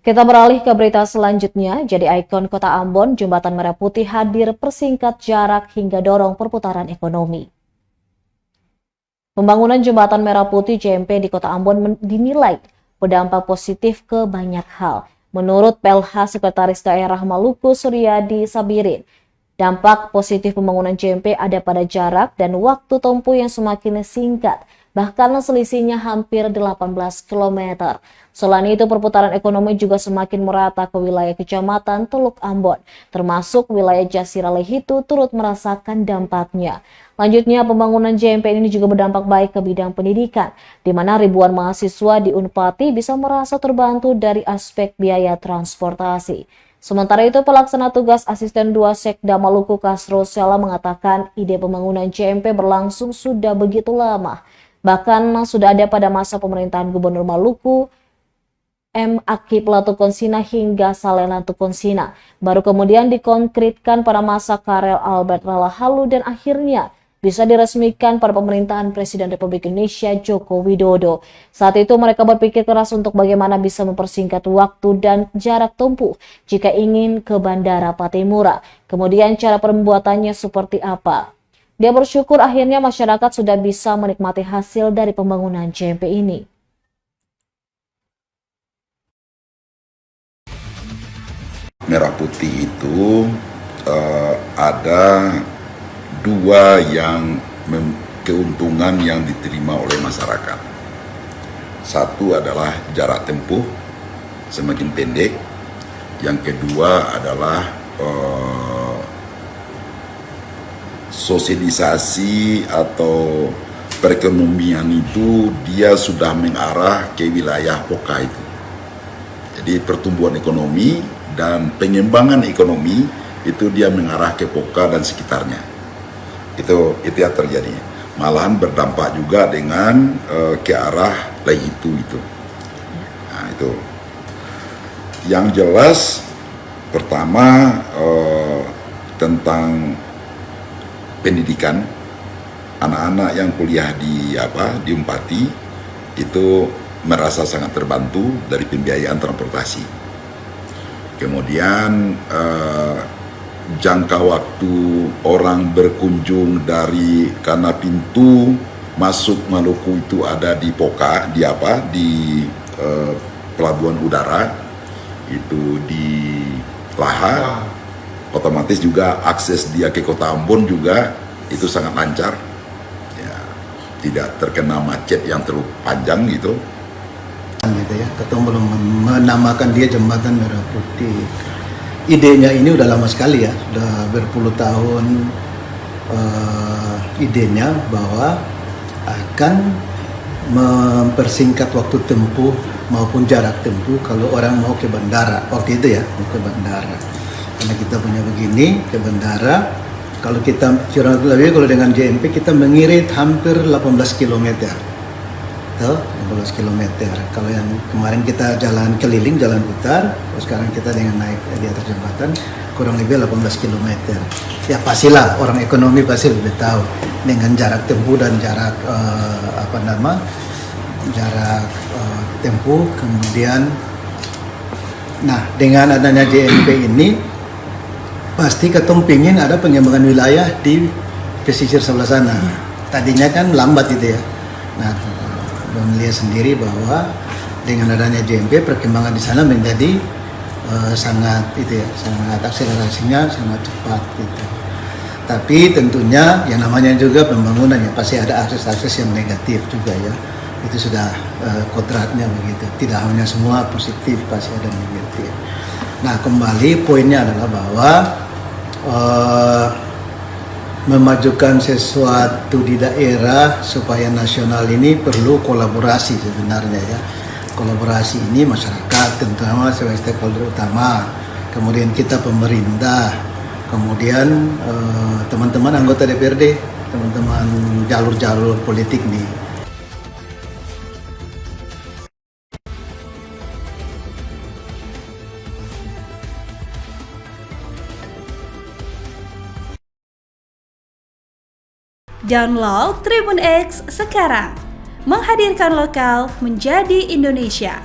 Kita beralih ke berita selanjutnya. Jadi ikon Kota Ambon, Jembatan Merah Putih hadir persingkat jarak hingga dorong perputaran ekonomi. Pembangunan Jembatan Merah Putih JMP di Kota Ambon dinilai berdampak positif ke banyak hal. Menurut PLH Sekretaris Daerah Maluku Suryadi Sabirin, dampak positif pembangunan JMP ada pada jarak dan waktu tempuh yang semakin singkat, bahkan selisihnya hampir 18 km. Selain itu, perputaran ekonomi juga semakin merata ke wilayah Kecamatan Teluk Ambon, termasuk wilayah Jasira Lehitu turut merasakan dampaknya. Lanjutnya, pembangunan JMP ini juga berdampak baik ke bidang pendidikan, di mana ribuan mahasiswa di Unpati bisa merasa terbantu dari aspek biaya transportasi. Sementara itu, pelaksana tugas Asisten 2 Sekda Maluku Kasro Sela mengatakan ide pembangunan JMP berlangsung sudah begitu lama. Bahkan sudah ada pada masa pemerintahan Gubernur Maluku, M. Akip Latukonsina hingga Saleh Latukonsina. Baru kemudian dikonkretkan pada masa Karel Albert Ralahalu dan akhirnya bisa diresmikan pada pemerintahan Presiden Republik Indonesia Joko Widodo. Saat itu mereka berpikir keras untuk bagaimana bisa mempersingkat waktu dan jarak tempuh jika ingin ke Bandara Patimura. Kemudian cara pembuatannya seperti apa? Dia bersyukur akhirnya masyarakat sudah bisa menikmati hasil dari pembangunan JMP ini. Merah Putih itu ada dua keuntungan yang diterima oleh masyarakat. Satu adalah jarak tempuh semakin pendek. Yang kedua adalah sosialisasi atau perekonomian itu dia sudah mengarah ke wilayah Poka itu. Jadi pertumbuhan ekonomi dan pengembangan ekonomi itu dia mengarah ke Poka dan sekitarnya. Itu yang terjadi. Malahan berdampak juga dengan ke arah Lehitu itu. Nah, itu. Yang jelas pertama tentang pendidikan, anak-anak yang kuliah di Unpati itu merasa sangat terbantu dari pembiayaan transportasi. Kemudian jangka waktu orang berkunjung karena pintu masuk Maluku itu ada di Poka, di pelabuhan udara itu di Laha. Otomatis juga akses dia ke Kota Ambon juga itu sangat lancar, ya, tidak terkena macet yang terlalu panjang gitu. Ya, kita belum menamakan dia Jembatan Merah Putih. Idenya ini udah lama sekali ya, sudah berpuluh tahun idenya bahwa akan mempersingkat waktu tempuh maupun jarak tempuh kalau orang mau ke bandara. Waktu itu ya, mau ke bandara. Karena kita punya begini, ke bandara, kalau kita curang lebih, kalau dengan JMP kita mengirit hampir 18 km. Tuh, 18 km. Kalau yang kemarin kita jalan keliling, jalan putar, terus sekarang kita dengan naik di atas jembatan kurang lebih 18 km. Ya pastilah orang ekonomi pasti lebih tahu dengan jarak tempuh dan jarak jarak tempuh. Kemudian, nah dengan adanya JMP ini pasti ketemu pingin ada pengembangan wilayah di pesisir sebelah sana. Tadinya kan lambat itu ya. Nah, melihat sendiri bahwa dengan adanya JMP perkembangan di sana menjadi sangat akselerasinya sangat cepat gitu. Tapi tentunya yang namanya juga pembangunan ya pasti ada akses-akses yang negatif juga ya. Itu sudah kodratnya begitu. Tidak hanya semua positif, pasti ada negatif. Nah, kembali poinnya adalah bahwa memajukan sesuatu di daerah supaya nasional ini perlu kolaborasi sebenarnya ya. Kolaborasi ini masyarakat terutama sebagai stakeholder utama, kemudian kita pemerintah, kemudian teman-teman anggota DPRD, teman-teman jalur-jalur politik nih. Download Tribun X sekarang, menghadirkan lokal menjadi Indonesia.